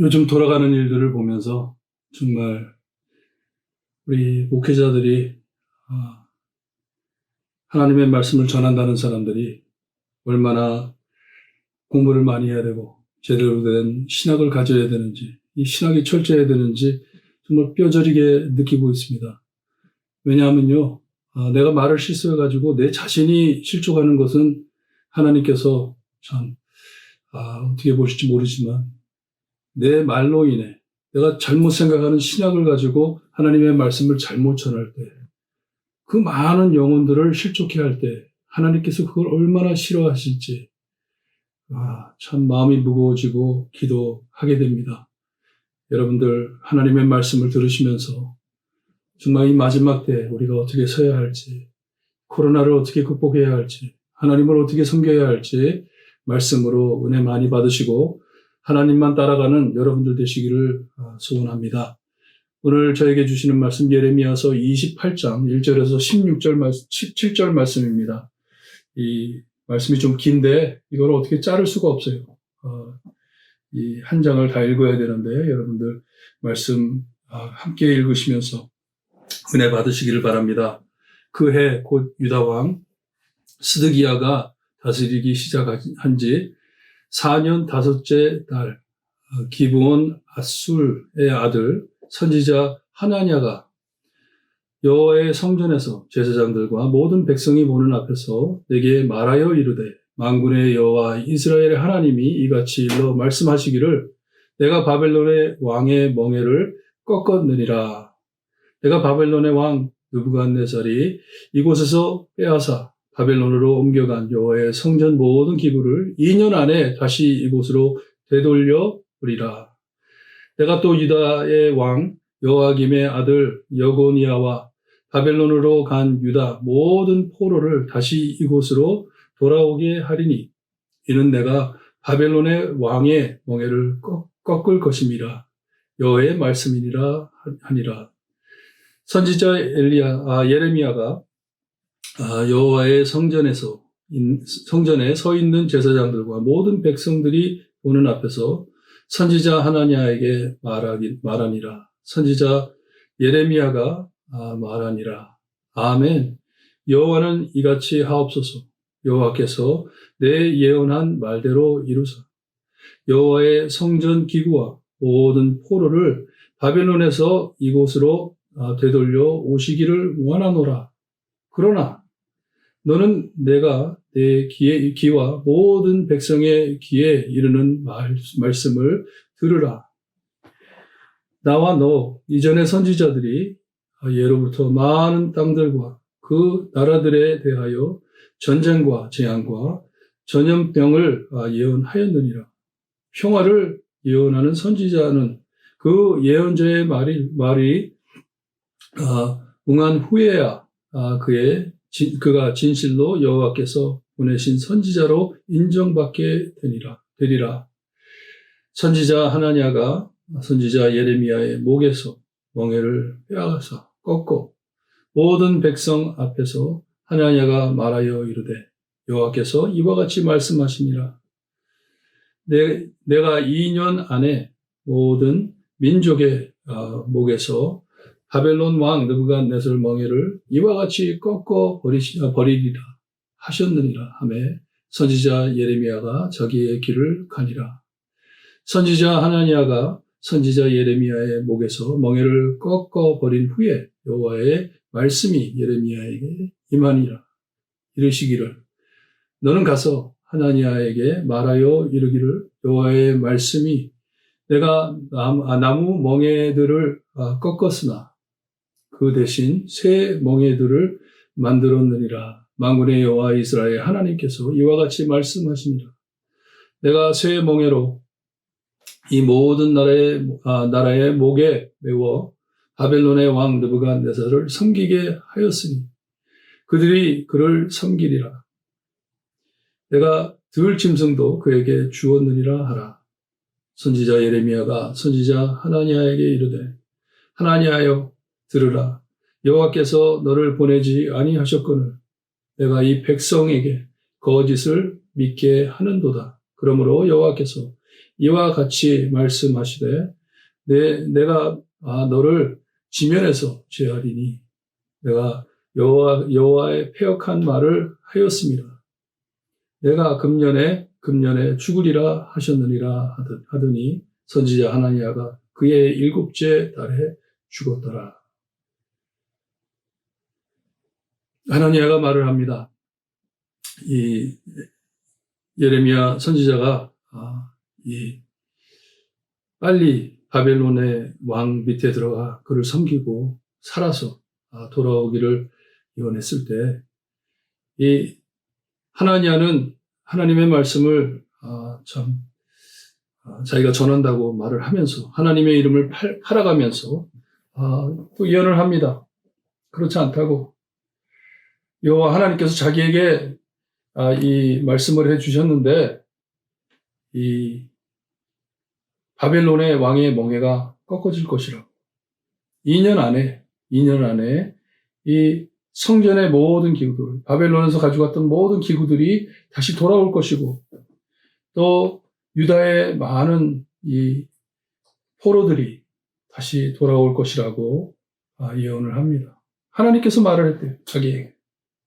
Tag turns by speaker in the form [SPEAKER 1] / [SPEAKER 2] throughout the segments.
[SPEAKER 1] 요즘 돌아가는 일들을 보면서 정말 우리 목회자들이 하나님의 말씀을 전한다는 사람들이 얼마나 공부를 많이 해야 되고 제대로 된 신학을 가져야 되는지, 이 신학이 철저해야 되는지 정말 뼈저리게 느끼고 있습니다. 왜냐하면요, 내가 말을 실수해가지고 내 자신이 실족하는 것은 하나님께서 참 어떻게 보실지 모르지만 내 말로 인해 내가 잘못 생각하는 신학을 가지고 하나님의 말씀을 잘못 전할 때, 그 많은 영혼들을 실족해 할 때 하나님께서 그걸 얼마나 싫어하실지 참 마음이 무거워지고 기도하게 됩니다. 여러분들 하나님의 말씀을 들으시면서 정말 이 마지막 때 우리가 어떻게 서야 할지, 코로나를 어떻게 극복해야 할지, 하나님을 어떻게 섬겨야 할지 말씀으로 은혜 많이 받으시고 하나님만 따라가는 여러분들 되시기를 소원합니다. 오늘 저에게 주시는 말씀 예레미야서 28장 1절에서 17절 말씀입니다. 이 말씀이 좀 긴데 이걸 어떻게 자를 수가 없어요. 이 한 장을 다 읽어야 되는데 여러분들 말씀 함께 읽으시면서 은혜 받으시기를 바랍니다. 그 해 곧 유다왕 스드기야가 다스리기 시작한 지 4년 다섯째 달 기브온 아술의 아들 선지자 하나냐가 여호와의 성전에서 제사장들과 모든 백성이 보는 앞에서 내게 말하여 이르되 만군의 여호와 이스라엘의 하나님이 이같이 일러 말씀하시기를 내가 바벨론의 왕의 멍에를 꺾었느니라. 내가 바벨론의 왕 느부갓네살이 이곳에서 빼앗아 바벨론으로 옮겨간 여호와의 성전 모든 기구를 2년 안에 다시 이곳으로 되돌려 오리라. 내가 또 유다의 왕 여호아김의 아들 여고니아와 바벨론으로 간 유다 모든 포로를 다시 이곳으로 돌아오게 하리니 이는 내가 바벨론의 왕의 멍에를 꺾을 것임이라. 여호와의 말씀이니라 하니라. 선지자 예레미야가 여호와의 성전에 서 있는 제사장들과 모든 백성들이 보는 앞에서 선지자 하나냐에게 말하니라. 선지자 예레미야가 말하니라. 아멘. 여호와는 이같이 하옵소서. 여호와께서 내 예언한 말대로 이루사 여호와의 성전 기구와 모든 포로를 바벨론에서 이곳으로 되돌려 오시기를 원하노라. 그러나 너는 내가 내 귀와 모든 백성의 귀에 이르는 말씀을 들으라. 나와 너 이전의 선지자들이 예로부터 많은 땅들과 그 나라들에 대하여 전쟁과 재앙과 전염병을 예언하였느니라. 평화를 예언하는 선지자는 그 예언자의 말이 응한 후에야 그가 진실로 여호와께서 보내신 선지자로 인정받게 되리라. 선지자 하나냐가 선지자 예레미야의 목에서 멍에를 빼앗아 꺾고 모든 백성 앞에서 하나냐가 말하여 이르되 여호와께서 이와 같이 말씀하시니라. 내가 2년 안에 모든 민족의 목에서 바벨론 왕 느부갓네살 멍에를 이와 같이 꺾어 버리리라 하셨느니라 하며 선지자 예레미야가 자기의 길을 가니라. 선지자 하나냐가 선지자 예레미야의 목에서 멍에를 꺾어 버린 후에 여호와의 말씀이 예레미야에게 임하니라. 이르시기를 너는 가서 하나냐에게 말하여 이르기를 여호와의 말씀이 내가 나무 멍에들을 꺾었으나 그 대신 새 멍에들을 만들었느니라. 만군의 여호와 이스라엘 하나님께서 이와 같이 말씀하시니라. 내가 새 멍에로 이 모든 나라의 목에 메워 바벨론의 왕 느부갓네살을 섬기게 하였으니 그들이 그를 섬기리라. 내가 들 짐승도 그에게 주었느니라 하라. 선지자 예레미야가 선지자 하나냐에게 이르되 하나냐여 들으라. 여호와께서 너를 보내지 아니하셨거늘 내가 이 백성에게 거짓을 믿게 하는도다. 그러므로 여호와께서 이와 같이 말씀하시되 내가 너를 지면에서 제하리니 내가 여호와의 패역한 말을 하였습니다. 내가 금년에 죽으리라 하셨느니라 하더니 선지자 하나니야가 그의 7째 달에 죽었더라. 하나니야가 말을 합니다. 이 예레미야 선지자가 빨리 바벨론의 왕 밑에 들어가 그를 섬기고 살아서 돌아오기를 예언했을 때 이 하나니야는 하나님의 말씀을 자기가 전한다고 말을 하면서 하나님의 이름을 팔아가면서 또 예언을 합니다. 그렇지 않다고 여호와 하나님께서 자기에게 이 말씀을 해주셨는데 이 바벨론의 왕의 멍에가 꺾어질 것이라고 2년 안에 이 성전의 모든 기구들, 바벨론에서 가져갔던 모든 기구들이 다시 돌아올 것이고 또 유다의 많은 이 포로들이 다시 돌아올 것이라고 예언을 합니다. 하나님께서 말을 했대요.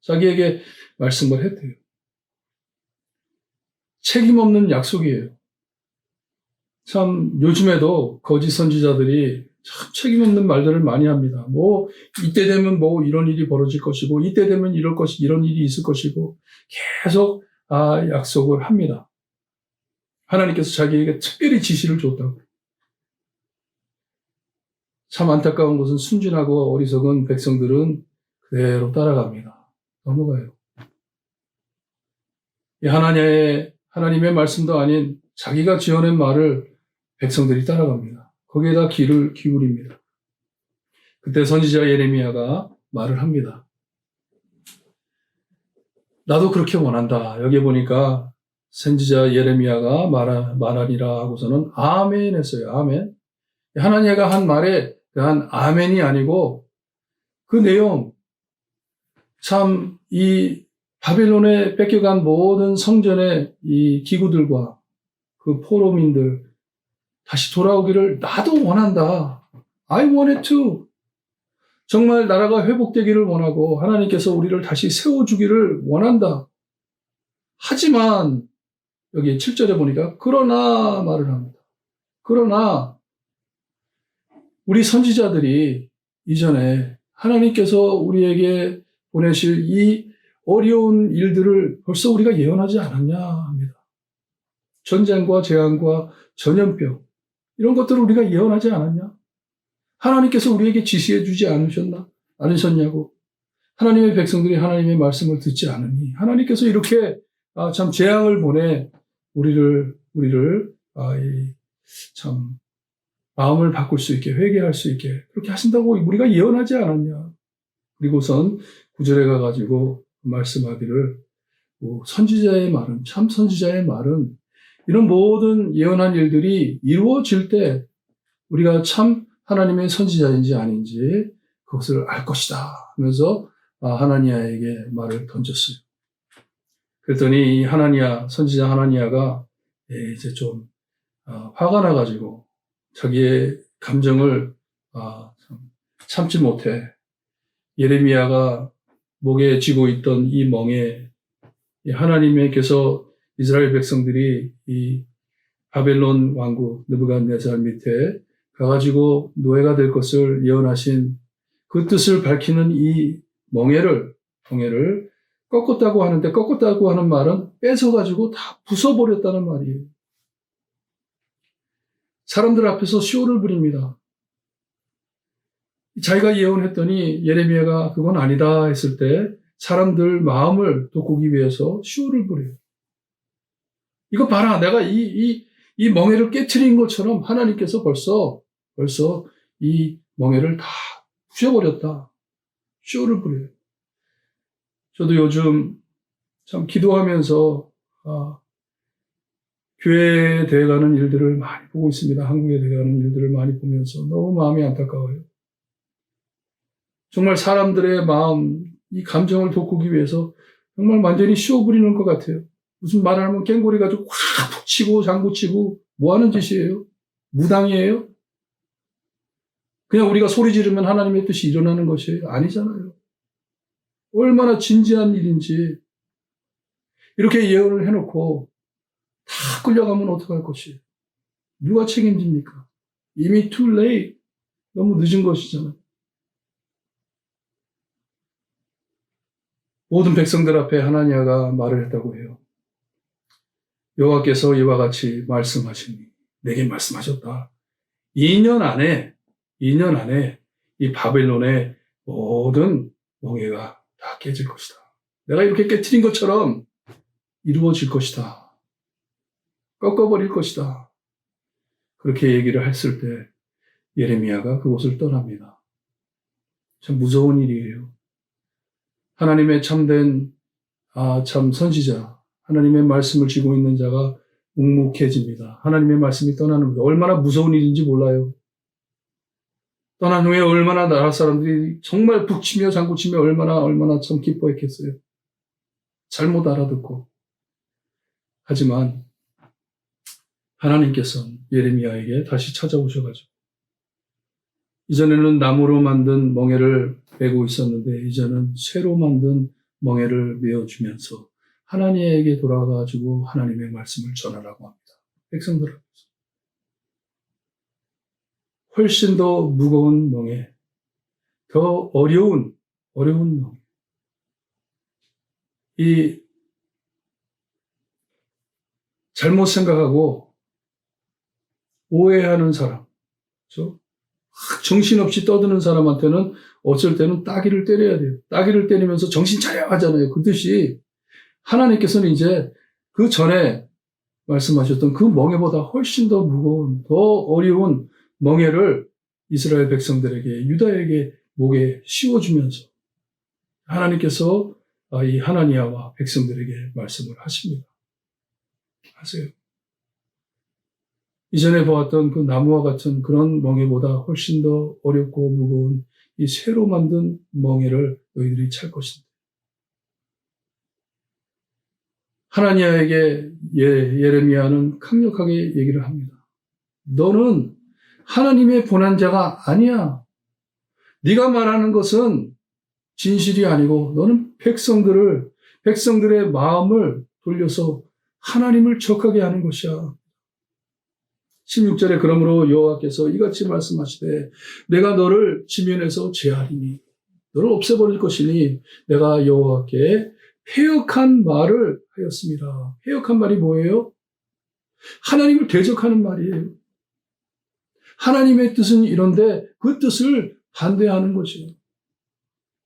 [SPEAKER 1] 자기에게 말씀을 했대요. 책임 없는 약속이에요. 참 요즘에도 거짓 선지자들이 참 책임 없는 말들을 많이 합니다. 이때 되면 이런 일이 벌어질 것이고, 이때 되면 이런 일이 있을 것이고, 계속, 약속을 합니다. 하나님께서 자기에게 특별히 지시를 줬다고. 참 안타까운 것은 순진하고 어리석은 백성들은 그대로 따라갑니다. 넘어가요. 하나님의 말씀도 아닌 자기가 지어낸 말을 백성들이 따라갑니다. 거기에다 귀를 기울입니다. 그때 선지자 예레미야가 말을 합니다. 나도 그렇게 원한다. 여기 보니까 선지자 예레미야가 말하니라 하고서는 아멘 했어요. 아멘. 하나님가 한 말에 대한 아멘이 아니고 그 내용 참 이 바벨론에 뺏겨간 모든 성전의 이 기구들과 그 포로민들 다시 돌아오기를 나도 원한다. I want it too. 정말 나라가 회복되기를 원하고 하나님께서 우리를 다시 세워주기를 원한다. 하지만 여기 7절에 보니까 그러나 말을 합니다. 그러나 우리 선지자들이 이전에 하나님께서 우리에게 보내실 이 어려운 일들을 벌써 우리가 예언하지 않았냐 합니다. 전쟁과 재앙과 전염병 이런 것들을 우리가 예언하지 않았냐? 하나님께서 우리에게 지시해 주지 않으셨냐고. 하나님의 백성들이 하나님의 말씀을 듣지 않으니 하나님께서 이렇게 참 재앙을 보내 우리를 참 마음을 바꿀 수 있게 회개할 수 있게 그렇게 하신다고 우리가 예언하지 않았냐? 그리고선 9절에 가가지고 말씀하기를 참 선지자의 말은 이런 모든 예언한 일들이 이루어질 때 우리가 참 하나님의 선지자인지 아닌지 그것을 알 것이다 하면서 하나니야에게 말을 던졌어요. 그랬더니 선지자 하나니야가 이제 좀 화가 나가지고 자기의 감정을 참지 못해 예레미야가 목에 쥐고 있던 이 멍에 하나님께서 이스라엘 백성들이 이 바벨론 왕국 느부갓네살 밑에 가가지고 노예가 될 것을 예언하신 그 뜻을 밝히는 이 멍에를 꺾었다고 하는데 꺾었다고 하는 말은 뺏어가지고 다 부숴버렸다는 말이에요. 사람들 앞에서 시호를 부립니다. 자기가 예언했더니 예레미야가 그건 아니다 했을 때 사람들 마음을 돋구기 위해서 시호를 부려요. 이거 봐라. 내가 이 멍에를 깨트린 것처럼 하나님께서 벌써 이 멍에를 다 부셔버렸다. 시호를 부려요. 저도 요즘 참 기도하면서 교회에 대해가는 일들을 많이 보고 있습니다. 한국에 대해가는 일들을 많이 보면서 너무 마음이 안타까워요. 정말 사람들의 마음, 이 감정을 돋구기 위해서 정말 완전히 시호 부리는 것 같아요. 무슨 말하면 깽고리 가지고 확 치고 장구 치고 뭐 하는 짓이에요? 무당이에요? 그냥 우리가 소리 지르면 하나님의 뜻이 일어나는 것이 아니잖아요. 얼마나 진지한 일인지 이렇게 예언을 해놓고 다 끌려가면 어떡할 것이에요? 누가 책임집니까? 이미 too late. 너무 늦은 것이잖아요. 모든 백성들 앞에 하나니아가 말을 했다고 해요. 여호와께서 이와 같이 말씀하시니 내게 말씀하셨다. 2년 안에 이 바벨론의 모든 멍에가 다 깨질 것이다. 내가 이렇게 깨트린 것처럼 이루어질 것이다. 꺾어버릴 것이다. 그렇게 얘기를 했을 때 예레미야가 그곳을 떠납니다. 참 무서운 일이에요. 하나님의 참된 참 선지자, 하나님의 말씀을 쥐고 있는 자가 묵묵해집니다. 하나님의 말씀이 떠나는 거예요. 얼마나 무서운 일인지 몰라요. 떠난 후에 얼마나 나라 사람들이 정말 북치며 장구치며 얼마나 참 기뻐했겠어요. 잘못 알아듣고. 하지만 하나님께서는 예레미야에게 다시 찾아오셔가지고 이전에는 나무로 만든 멍에를 메고 있었는데 이제는 쇠로 만든 멍에를 메어주면서 하나님에게 돌아가가지고 하나님의 말씀을 전하라고 합니다. 백성들 앞에서. 훨씬 더 무거운 멍에, 더 어려운 멍에. 이 잘못 생각하고 오해하는 사람, 그렇죠? 정신없이 떠드는 사람한테는 어쩔 때는 따귀를 때려야 돼요. 따귀를 때리면서 정신 차려 하잖아요. 그 뜻이 하나님께서는 이제 그 전에 말씀하셨던 그 멍에보다 훨씬 더 무거운, 더 어려운 멍에를 이스라엘 백성들에게, 유다에게 목에 씌워주면서 하나님께서 이 하나니아와 백성들에게 말씀을 하십니다. 하세요. 이전에 보았던 그 나무와 같은 그런 멍에보다 훨씬 더 어렵고 무거운 이 쇠로 만든 멍에를 너희들이 찰 것인다. 하나니아에게 예레미야는 강력하게 얘기를 합니다. 너는 하나님의 보낸 자가 아니야. 네가 말하는 것은 진실이 아니고 너는 백성들의 마음을 돌려서 하나님을 적하게 하는 것이야. 16절에 그러므로 여호와께서 이같이 말씀하시되 내가 너를 지면에서 제하리니 너를 없애버릴 것이니 내가 여호와께 패역한 말을 하였습니다. 패역한 말이 뭐예요? 하나님을 대적하는 말이에요. 하나님의 뜻은 이런데 그 뜻을 반대하는 것이에요.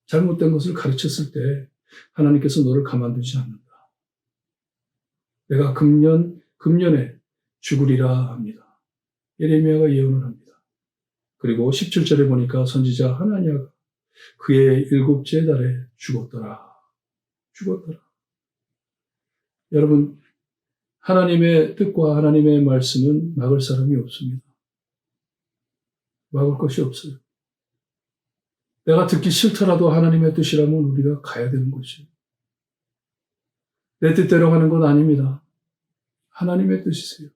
[SPEAKER 1] 잘못된 것을 가르쳤을 때 하나님께서 너를 가만두지 않는다. 내가 금년에 죽으리라 합니다. 예레미야가 예언을 합니다. 그리고 17절에 보니까 선지자 하나니아가 그의 7째 달에 죽었더라. 여러분, 하나님의 뜻과 하나님의 말씀은 막을 사람이 없습니다. 막을 것이 없어요. 내가 듣기 싫더라도 하나님의 뜻이라면 우리가 가야 되는 것이에요. 내 뜻대로 가는 건 아닙니다. 하나님의 뜻이세요.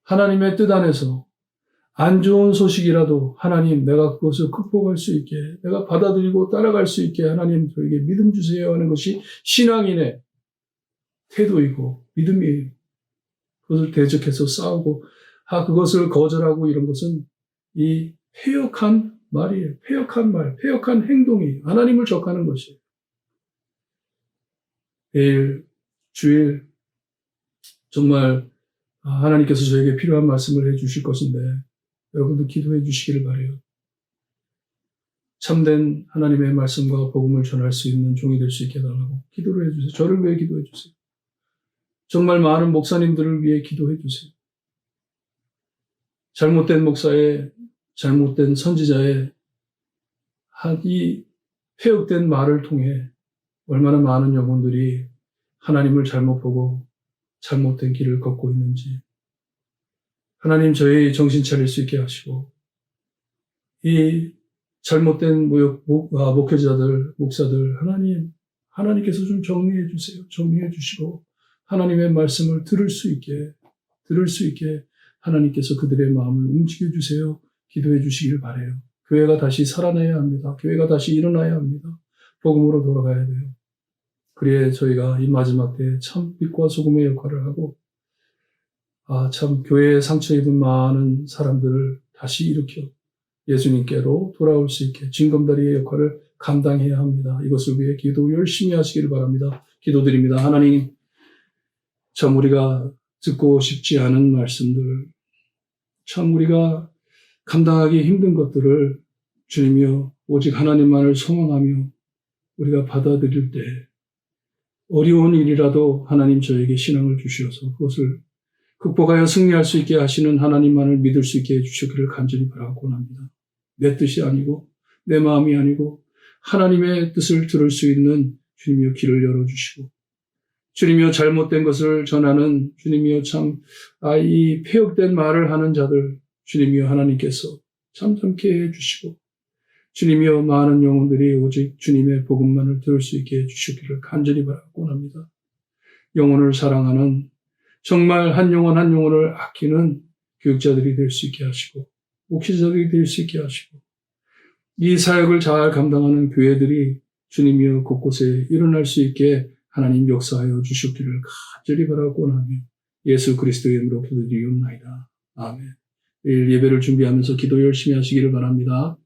[SPEAKER 1] 하나님의 뜻 안에서 안 좋은 소식이라도 하나님 내가 그것을 극복할 수 있게 내가 받아들이고 따라갈 수 있게 하나님 저에게 믿음 주세요 하는 것이 신앙인의 태도이고 믿음이에요. 그것을 대적해서 싸우고 그것을 거절하고 이런 것은 이 패역한 말이에요. 패역한 말, 패역한 행동이에요. 하나님을 적하는 것이에요. 내일 주일 정말 하나님께서 저에게 필요한 말씀을 해주실 것인데 여러분도 기도해 주시기를 바라요. 참된 하나님의 말씀과 복음을 전할 수 있는 종이 될 수 있게 해달라고 기도를 해주세요. 저를 위해 기도해 주세요. 정말 많은 목사님들을 위해 기도해 주세요. 잘못된 목사의, 잘못된 선지자의 이 폐역된 말을 통해 얼마나 많은 영혼들이 하나님을 잘못 보고 잘못된 길을 걷고 있는지 하나님 저희 정신 차릴 수 있게 하시고 이 잘못된 목회자들, 목사들 하나님 하나님께서 좀 정리해 주세요. 정리해 주시고 하나님의 말씀을 들을 수 있게 하나님께서 그들의 마음을 움직여 주세요. 기도해 주시길 바라요. 교회가 다시 살아나야 합니다. 교회가 다시 일어나야 합니다. 복음으로 돌아가야 돼요. 그래야 저희가 이 마지막 때에 참 빛과 소금의 역할을 하고 참 교회에 상처 입은 많은 사람들을 다시 일으켜 예수님께로 돌아올 수 있게 징검다리의 역할을 감당해야 합니다. 이것을 위해 기도 열심히 하시기를 바랍니다. 기도드립니다. 하나님, 참 우리가 듣고 싶지 않은 말씀들, 참 우리가 감당하기 힘든 것들을 주님이여 오직 하나님만을 소망하며 우리가 받아들일 때 어려운 일이라도 하나님 저에게 신앙을 주시어서 그것을 극복하여 승리할 수 있게 하시는 하나님만을 믿을 수 있게 해주시기를 간절히 바라고 합니다. 내 뜻이 아니고 내 마음이 아니고 하나님의 뜻을 들을 수 있는 주님이여 길을 열어주시고 주님이여 잘못된 것을 전하는 주님이여 참 이 폐역된 말을 하는 자들 주님이여 하나님께서 참sam케 해주시고 주님이여 많은 영혼들이 오직 주님의 복음만을 들을 수 있게 해주시기를 간절히 바라고 합니다. 영혼을 사랑하는 정말 한 영혼 한 영혼을 아끼는 교육자들이 될 수 있게 하시고 목회자들이 될 수 있게 하시고 이 사역을 잘 감당하는 교회들이 주님이여 곳곳에 일어날 수 있게 하나님 역사하여 주시기를 간절히 바라고 하며 예수 그리스도의 이름으로 기도드리옵나이다. 아멘. 내일 예배를 준비하면서 기도 열심히 하시기를 바랍니다.